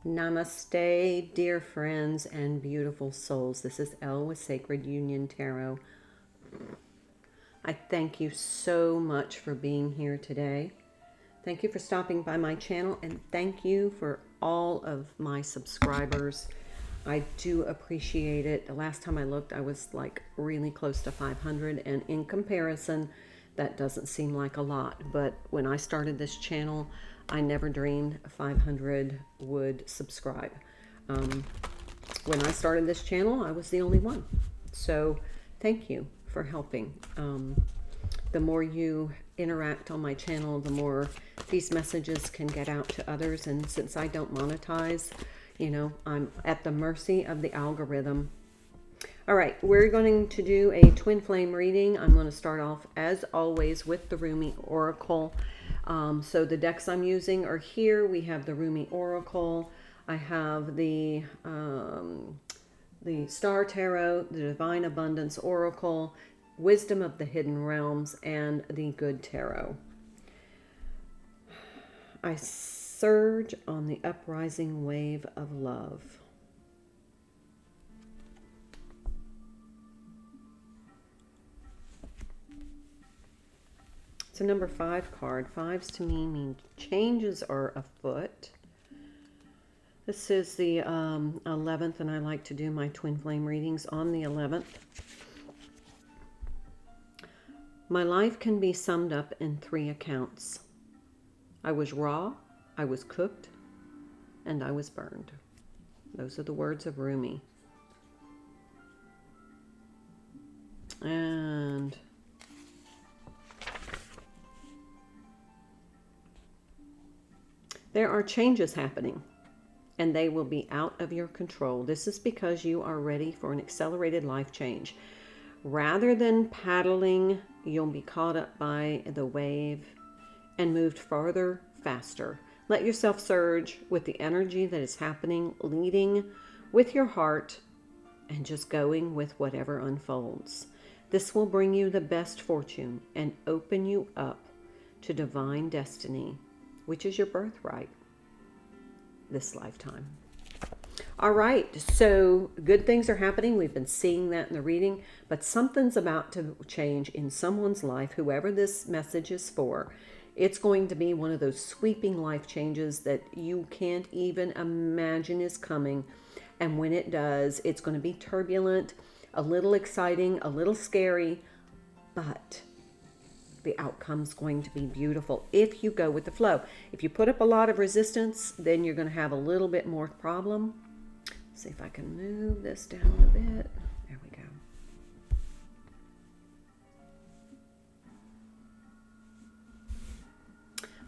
Namaste, dear friends and beautiful souls. This is Elle with Sacred Union Tarot. I thank you so much for being here today. Thank you for stopping by my channel, and thank you for all of my subscribers. I do appreciate it. The last time I looked, I was like really close to 500, and in comparison, that doesn't seem like a lot. But when I started this channel, I never dreamed 500 would subscribe. When I started this channel, I was the only one. So thank you for helping. The more you interact on my channel, the more these messages can get out to others. And since I don't monetize, you know, I'm at the mercy of the algorithm. All right, we're going to do a twin flame reading. I'm going to start off, as always, with the Rumi Oracle. So the decks I'm using are here. We have the Rumi Oracle. I have the Star Tarot, the Divine Abundance Oracle, Wisdom of the Hidden Realms, and the Good Tarot. I surge on the uprising wave of love. It's a number 5 card. 5s to me mean changes are afoot. This is the 11th, and I like to do my twin flame readings on the 11th. My life can be summed up in 3 accounts. I was raw, I was cooked, and I was burned. Those are the words of Rumi. And there are changes happening, and they will be out of your control. This is because you are ready for an accelerated life change. Rather than paddling, you'll be caught up by the wave and moved farther, faster. Let yourself surge with the energy that is happening, leading with your heart and just going with whatever unfolds. This will bring you the best fortune and open you up to divine destiny, which is your birthright this lifetime. All right, so good things are happening. We've been seeing that in the reading, but something's about to change in someone's life, whoever this message is for. It's going to be one of those sweeping life changes that you can't even imagine is coming. And when it does, it's going to be turbulent, a little exciting, a little scary, but the outcome's going to be beautiful if you go with the flow. If you put up a lot of resistance, then you're going to have a little bit more problem. See if I can move this down a bit. There we go.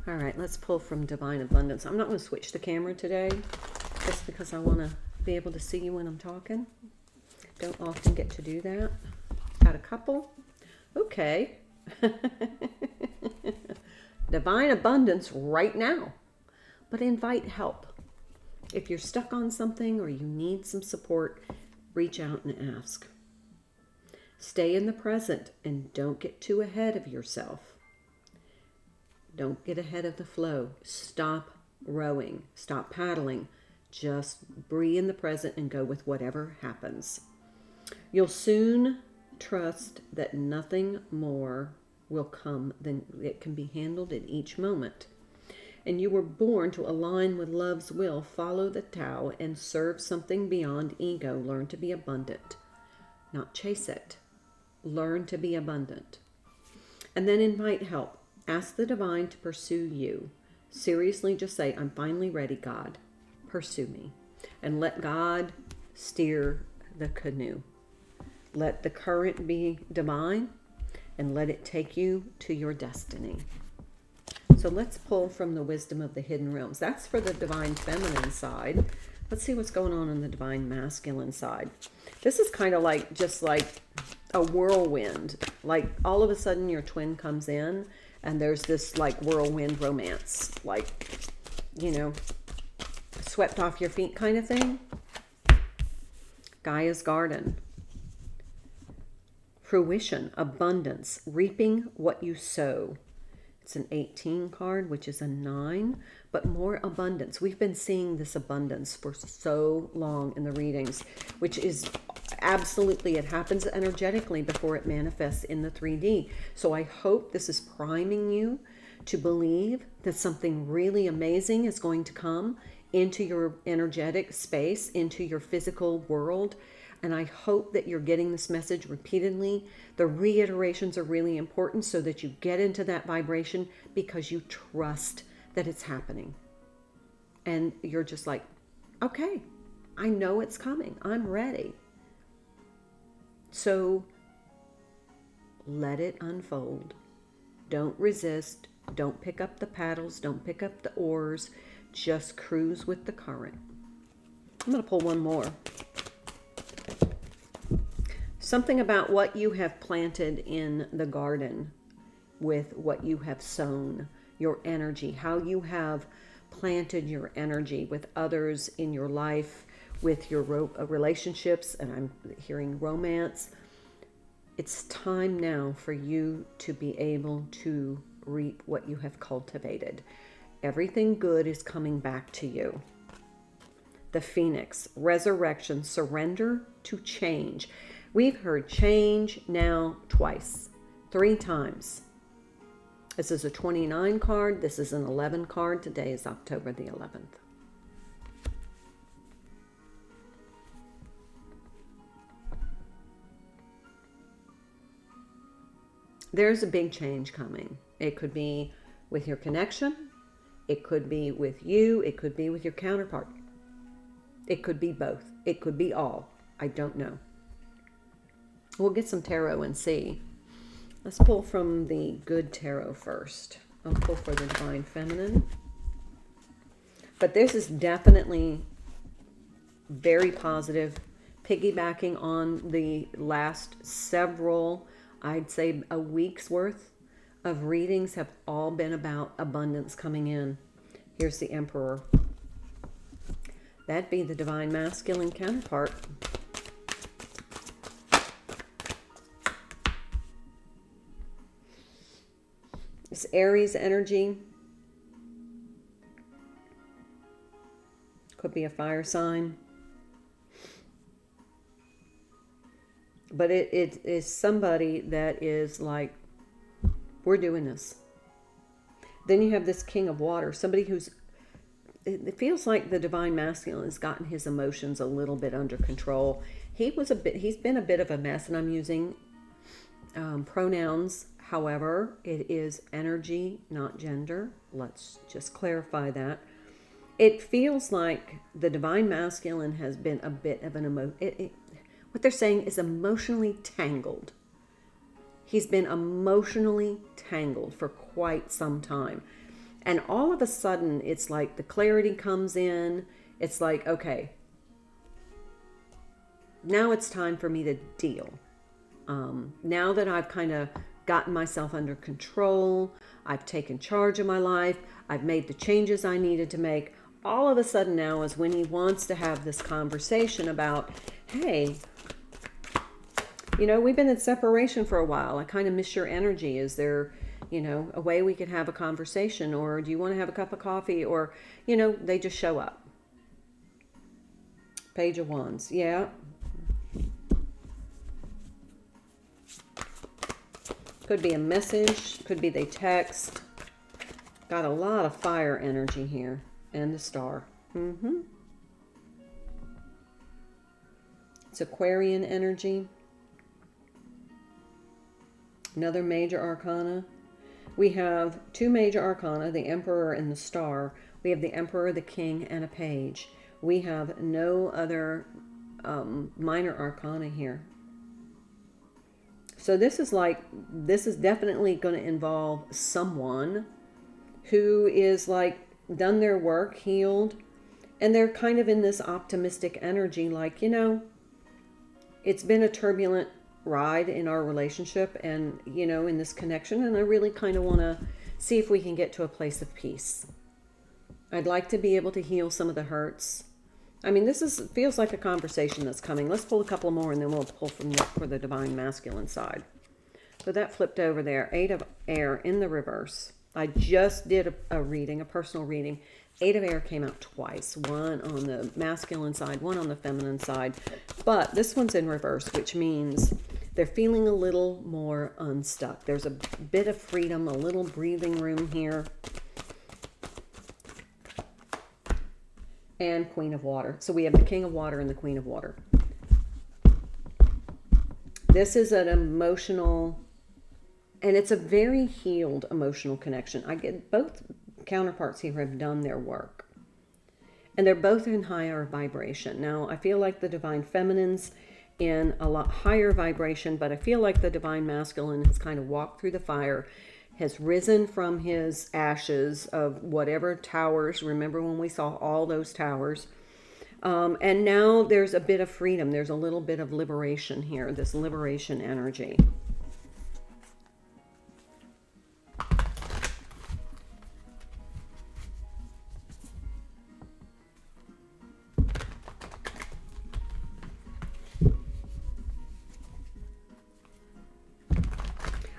All right, let's pull from Divine Abundance. I'm not going to switch the camera today just because I want to be able to see you when I'm talking. Don't often get to do that. Got a couple. Okay. Divine abundance right now, but invite help. If you're stuck on something or you need some support, reach out and ask. Stay in the present and don't get too ahead of yourself. Don't get ahead of the flow. Stop rowing, stop paddling. Just be in the present and go with whatever happens. You'll soon trust that nothing more will come than it can be handled in each moment. And you were born to align with love's will, follow the Tao, and serve something beyond ego. Learn to be abundant, not chase it. Learn to be abundant. And then invite help. Ask the divine to pursue you. Seriously, just say, I'm finally ready, God. Pursue me. And let God steer the canoe. Let the current be divine and let it take you to your destiny. So let's pull from the Wisdom of the Hidden Realms. That's for the Divine Feminine side. Let's see what's going on the Divine Masculine side. This is kind of like, just like a whirlwind. Like all of a sudden your twin comes in and there's this like whirlwind romance. Like, you know, swept off your feet kind of thing. Gaia's Garden. Fruition, abundance, reaping what you sow. It's an 18 card, which is a 9, but more abundance. We've been seeing this abundance for so long in the readings, which is absolutely, it happens energetically before it manifests in the 3D. So I hope this is priming you to believe that something really amazing is going to come into your energetic space, into your physical world. And I hope that you're getting this message repeatedly. The reiterations are really important so that you get into that vibration because you trust that it's happening. And you're just like, okay, I know it's coming. I'm ready. So let it unfold. Don't resist. Don't pick up the paddles. Don't pick up the oars. Just cruise with the current. I'm going to pull one more. Something about what you have planted in the garden with what you have sown, your energy, how you have planted your energy with others in your life, with your relationships, and I'm hearing romance. It's time now for you to be able to reap what you have cultivated. Everything good is coming back to you. The Phoenix, resurrection, surrender to change. We've heard change now twice, 3 times. This is a 29 card. This is an 11 card. Today is October the 11th. There's a big change coming. It could be with your connection. It could be with you. It could be with your counterpart. It could be both. It could be all. I don't know. We'll get some tarot and see. Let's pull from the good tarot first. I'll pull for the Divine Feminine. But this is definitely very positive, piggybacking on the last several, I'd say a week's worth of readings have all been about abundance coming in. Here's the Emperor. That'd be the Divine Masculine counterpart. It's Aries energy. Could be a fire sign. But it is somebody that is like, we're doing this. Then you have this King of Water, somebody who's, it feels like the Divine Masculine has gotten his emotions a little bit under control. He's been a bit of a mess, and I'm using pronouns. However, it is energy, not gender. Let's just clarify that. It feels like the Divine Masculine has been a bit of an what they're saying is emotionally tangled. He's been emotionally tangled for quite some time. And all of a sudden, it's like the clarity comes in. It's like, okay, now it's time for me to deal. Now that I've kind of gotten myself under control, I've taken charge of my life, I've made the changes I needed to make, all of a sudden now is when he wants to have this conversation about, hey, you know, we've been in separation for a while. I kind of miss your energy. Is there, you know, a way we could have a conversation? Or do you want to have a cup of coffee? Or, you know, they just show up. Page of Wands. Yeah. Could be a message. Could be they text. Got a lot of fire energy here. And the Star. It's Aquarian energy. Another major arcana. We have 2 major arcana, the Emperor and the Star. We have the Emperor, the King, and a Page. We have no other minor arcana here. So this is definitely going to involve someone who is like done their work, healed, and they're kind of in this optimistic energy, like, you know, it's been a turbulent ride in our relationship and, you know, in this connection, and I really kind of want to see if we can get to a place of peace. I'd like to be able to heal some of the hurts. I mean, feels like a conversation that's coming. Let's pull a couple more and then we'll pull for the Divine Masculine side. So that flipped over there. 8 of Air in the reverse. I just did a reading, a personal reading. 8 of air came out twice, one on the masculine side, one on the feminine side. But this one's in reverse, which means they're feeling a little more unstuck. There's a bit of freedom, a little breathing room here. And Queen of Water. So we have the King of Water and the Queen of Water. This is an emotional, and it's a very healed emotional connection. I get both counterparts here have done their work. And they're both in higher vibration. Now, I feel like the Divine Feminine's in a lot higher vibration, but I feel like the Divine Masculine has kind of walked through the fire, has risen from his ashes of whatever towers. Remember when we saw all those towers? And now there's a bit of freedom. There's a little bit of liberation here, this liberation energy.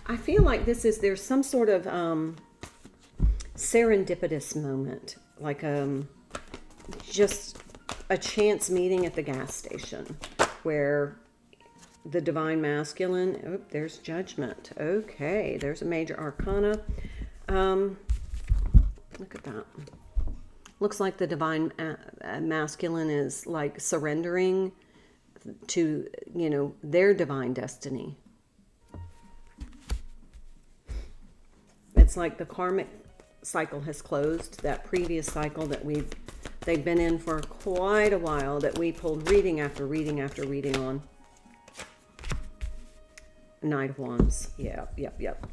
I feel like there's some sort of serendipitous moment, like just a chance meeting at the gas station where the Divine Masculine, oh, there's Judgment. Okay, there's a major arcana. Look at that. Looks like the Divine Masculine is like surrendering to, you know, their divine destiny. It's like the karmic cycle has closed, that previous cycle that they've been in for quite a while, that we pulled reading after reading after reading on. Knight of Wands. Yep.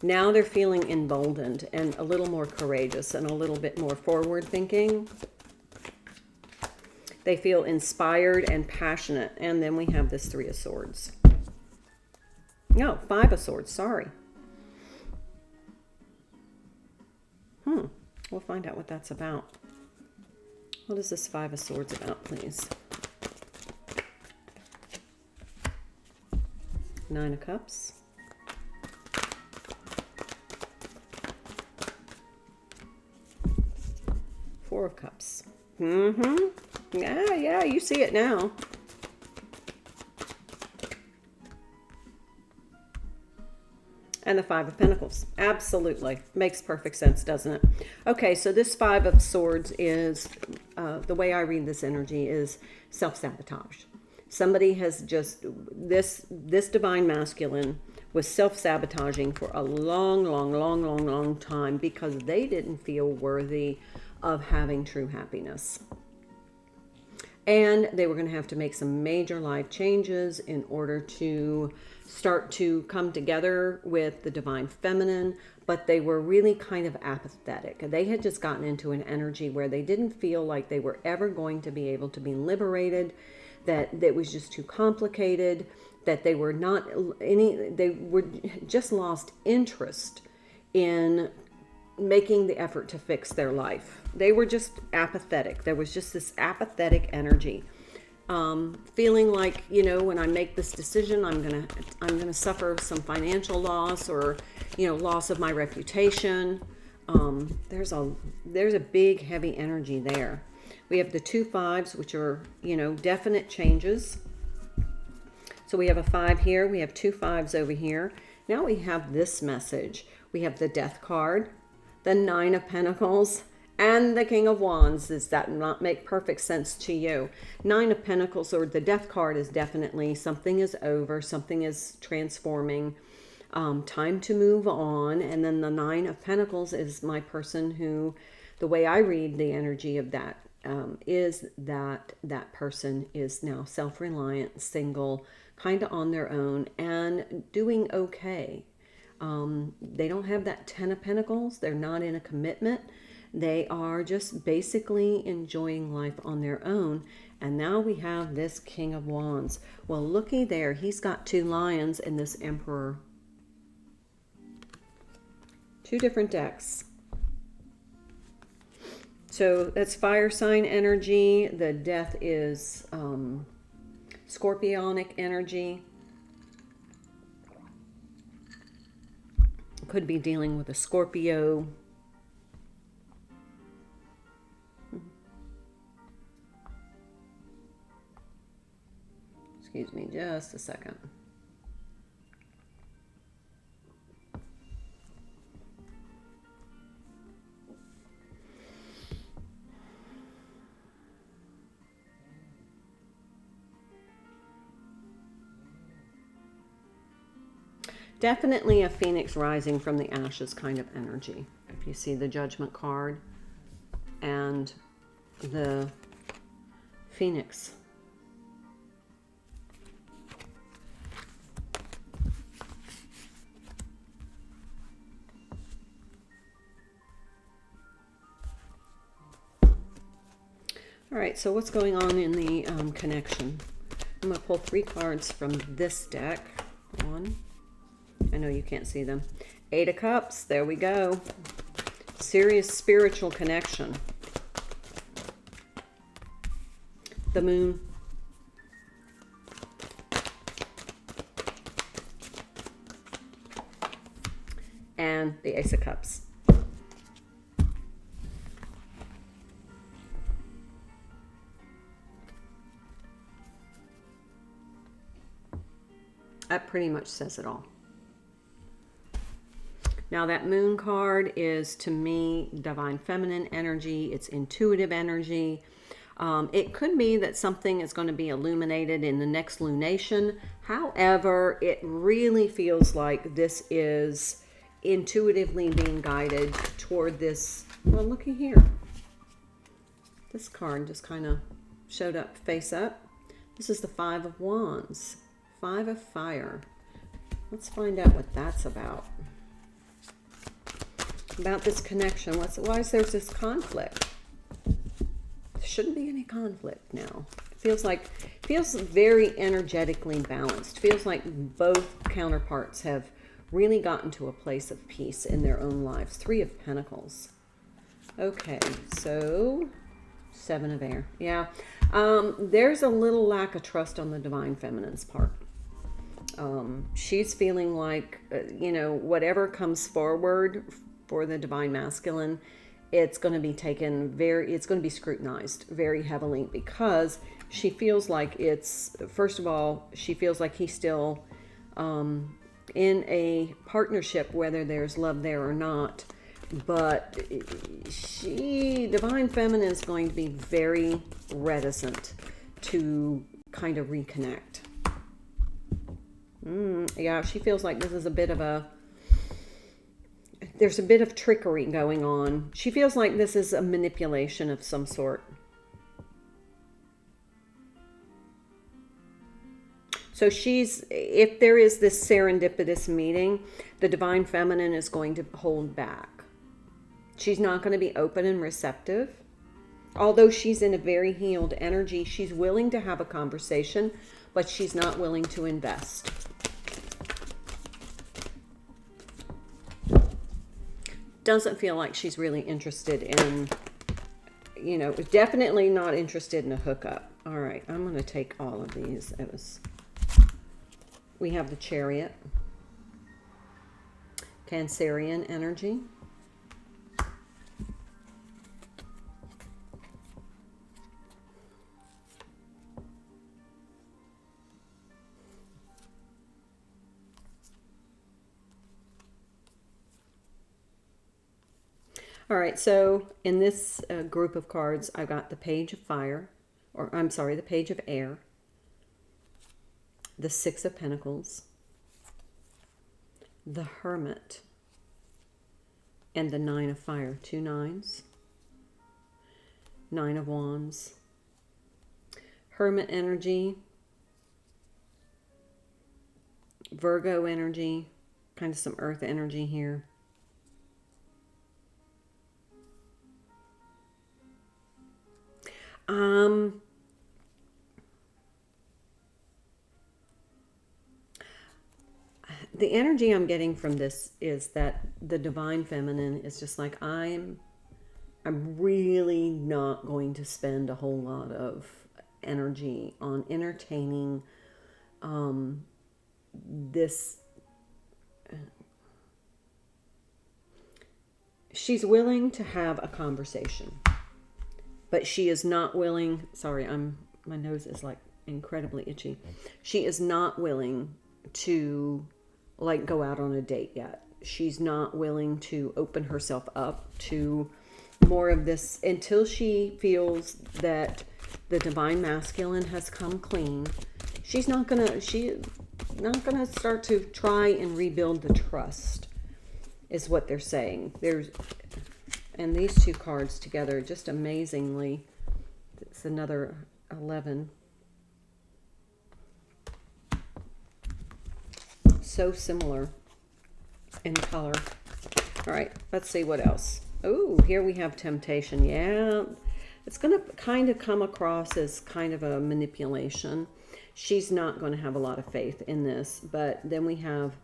Now they're feeling emboldened and a little more courageous and a little bit more forward thinking. They feel inspired and passionate. And then we have this Three of Swords. No, Five of Swords, sorry. We'll find out what that's about. What is this Five of Swords about, please? Nine of Cups. Four of Cups. Yeah, you see it now. And the Five of Pentacles. Absolutely. Makes perfect sense, doesn't it? Okay, so this Five of Swords is, the way I read this energy is self-sabotage. Somebody has just, this Divine Masculine was self-sabotaging for a long time because they didn't feel worthy of having true happiness. And they were going to have to make some major life changes in order to start to come together with the Divine Feminine, but they were really kind of apathetic. They had just gotten into an energy where they didn't feel like they were ever going to be able to be liberated, that it was just too complicated, that they were just lost interest in making the effort to fix their life. They were just apathetic. There was just this apathetic energy. Feeling like, you know, when I make this decision, I'm gonna suffer some financial loss or, you know, loss of my reputation. There's a big heavy energy there. We have the two fives, which are, you know, definite changes. So we have a 5 here. We have two 5s over here. Now we have this message. We have the Death card, the 9 of Pentacles, and the King of Wands. Does that not make perfect sense to you? 9 of Pentacles, or the Death card, is definitely something is over, something is transforming, time to move on. And then the 9 of Pentacles is my person who, the way I read the energy of that, is that that person is now self-reliant, single, kind of on their own, and doing okay. They don't have that 10 of Pentacles. They're not in a commitment. They are just basically enjoying life on their own. And now we have this King of Wands. Well, looky there. He's got 2 lions and this Emperor. 2 different decks. So that's fire sign energy. The Death is scorpionic energy. Could be dealing with a Scorpio. Excuse me just a second. Definitely a phoenix rising from the ashes kind of energy. If you see the Judgment card and the phoenix. All right, so what's going on in the connection? I'm going to pull 3 cards from this deck. One. I know you can't see them. 8 of Cups. There we go. Serious spiritual connection. The Moon. And the Ace of Cups. That pretty much says it all. Now that Moon card is, to me, divine feminine energy. It's intuitive energy. It could be that something is going to be illuminated in the next lunation. However, it really feels like this is intuitively being guided toward this. Well, looky here. This card just kind of showed up face up. This is the 5 of Wands. 5 of Fire. Let's find out what that's about. About this connection. Why is there this conflict? There shouldn't be any conflict now. It feels very energetically balanced. Feels like both counterparts have really gotten to a place of peace in their own lives. 3 of Pentacles. Okay, so 7 of Air. Yeah, there's a little lack of trust on the divine feminine's part. She's feeling like, whatever comes forward for the divine masculine, it's going to be it's going to be scrutinized very heavily, because she feels like first of all, she feels like he's still in a partnership, whether there's love there or not. But divine feminine is going to be very reticent to kind of reconnect. Yeah, she feels like this is there's a bit of trickery going on. She feels like this is a manipulation of some sort. So if there is this serendipitous meeting, the divine feminine is going to hold back. She's not going to be open and receptive. Although she's in a very healed energy, she's willing to have a conversation, but she's not willing to invest. Doesn't feel like she's really interested in, definitely not interested in a hookup. All right, I'm going to take all of these. We have the Chariot. Cancerian energy. All right, so in this group of cards, I've got the Page of Fire, the Page of Air, the 6 of Pentacles, the Hermit, and the 9 of Fire. 2 9s, 9 of Wands, Hermit energy, Virgo energy, kind of some earth energy here. The energy I'm getting from this is that the divine feminine is just like, I'm really not going to spend a whole lot of energy on entertaining this she's willing to have a conversation, but she is not willing. Sorry, my nose is like incredibly itchy. She is not willing to like go out on a date yet. She's not willing to open herself up to more of this until she feels that the divine masculine has come clean. She's not gonna start to try and rebuild the trust, is what they're saying. And these two cards together, just amazingly, it's another 11. So similar in color. All right, let's see what else. Oh, here we have temptation. Yeah, it's going to kind of come across as kind of a manipulation. She's not going to have a lot of faith in this. But then we have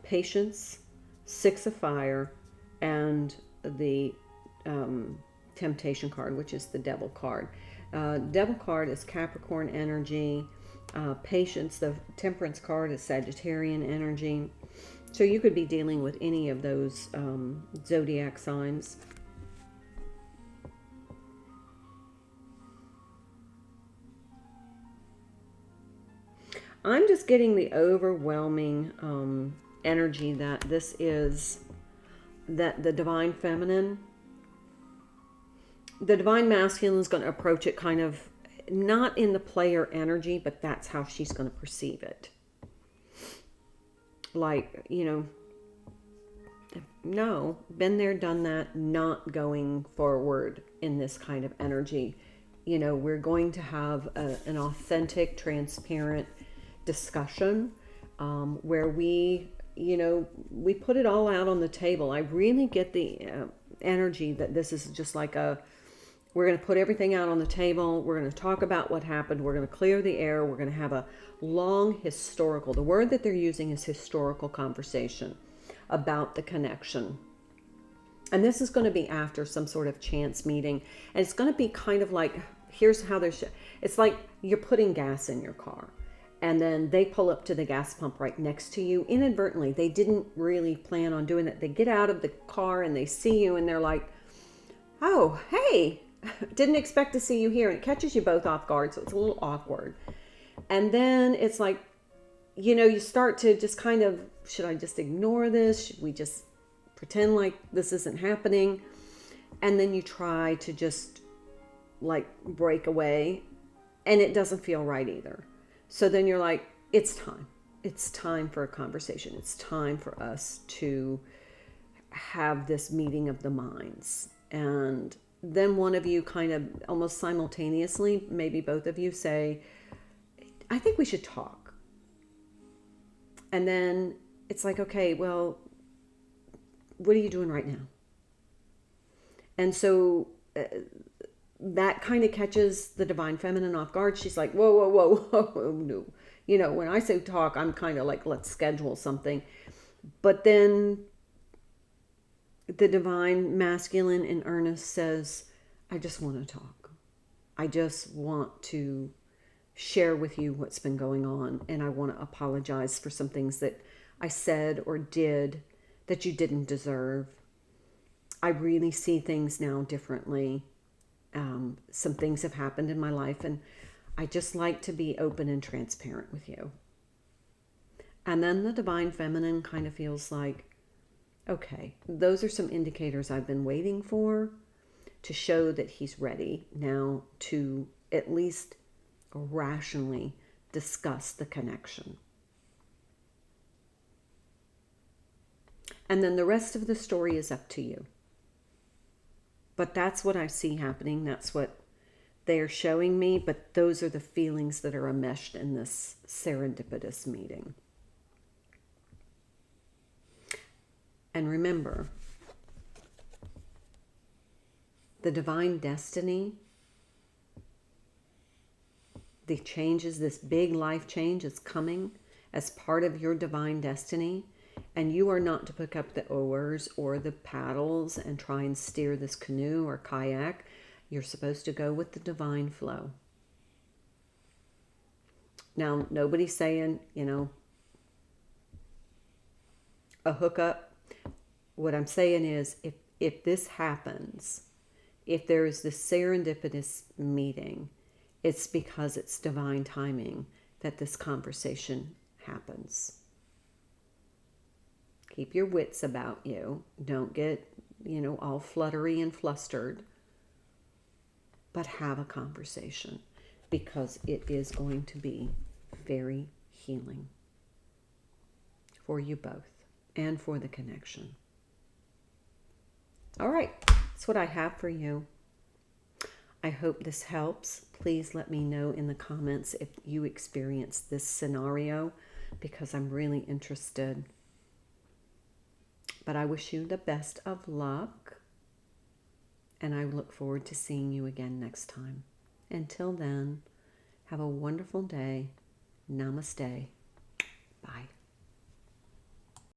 patience, 6 of fire, and the temptation card, which is the devil card. Devil card is Capricorn energy. Patience, the temperance card, is Sagittarian energy. So you could be dealing with any of those zodiac signs. I'm just getting the overwhelming energy that this is, that the divine feminine, the divine masculine is going to approach it kind of not in the player energy, but that's how she's going to perceive it. Like, you know, no, been there, done that, not going forward in this kind of energy. You know, we're going to have an authentic, transparent discussion where we, you know, we put it all out on the table. I really get the energy that this is just like we're going to put everything out on the table. We're going to talk about what happened. We're going to clear the air. We're going to have a long historical, the word that they're using is historical conversation about the connection. And this is going to be after some sort of chance meeting. And it's going to be kind of like, here's how it's like you're putting gas in your car. And then they pull up to the gas pump right next to you. Inadvertently, they didn't really plan on doing that. They get out of the car and they see you and they're like, oh, hey, didn't expect to see you here. And it catches you both off guard, so it's a little awkward. And then it's like, you know, you start to just kind of, should I just ignore this? Should we just pretend like this isn't happening? And then you try to just like break away and it doesn't feel right either. So then you're like, it's time. It's time for a conversation. It's time for us to have this meeting of the minds. And then one of you kind of almost simultaneously, maybe both of you say, I think we should talk. And then it's like, okay, well, what are you doing right now? And so that kind of catches the divine feminine off guard. She's like, whoa, whoa, whoa, whoa, no. You know, when I say talk, I'm kind of like, let's schedule something. But then the divine masculine in earnest says, I just want to talk. I just want to share with you what's been going on. And I want to apologize for some things that I said or did that you didn't deserve. I really see things now differently. Some things have happened in my life and I just like to be open and transparent with you. And then the divine feminine kind of feels like, okay, those are some indicators I've been waiting for to show that he's ready now to at least rationally discuss the connection. And then the rest of the story is up to you. But that's what I see happening. That's what they're showing me. But those are the feelings that are enmeshed in this serendipitous meeting. And remember, the divine destiny, the changes, this big life change is coming as part of your divine destiny. And you are not to pick up the oars or the paddles and try and steer this canoe or kayak. You're supposed to go with the divine flow. Now, nobody's saying, you know, a hookup. What I'm saying is, if this happens, if there is this serendipitous meeting, it's because it's divine timing that this conversation happens. Keep your wits about you. Don't get, all fluttery and flustered. But have a conversation, because it is going to be very healing for you both and for the connection. All right, that's what I have for you. I hope this helps. Please let me know in the comments if you experience this scenario, because I'm really interested. But I wish you the best of luck, and I look forward to seeing you again next time. Until then, have a wonderful day. Namaste. Bye.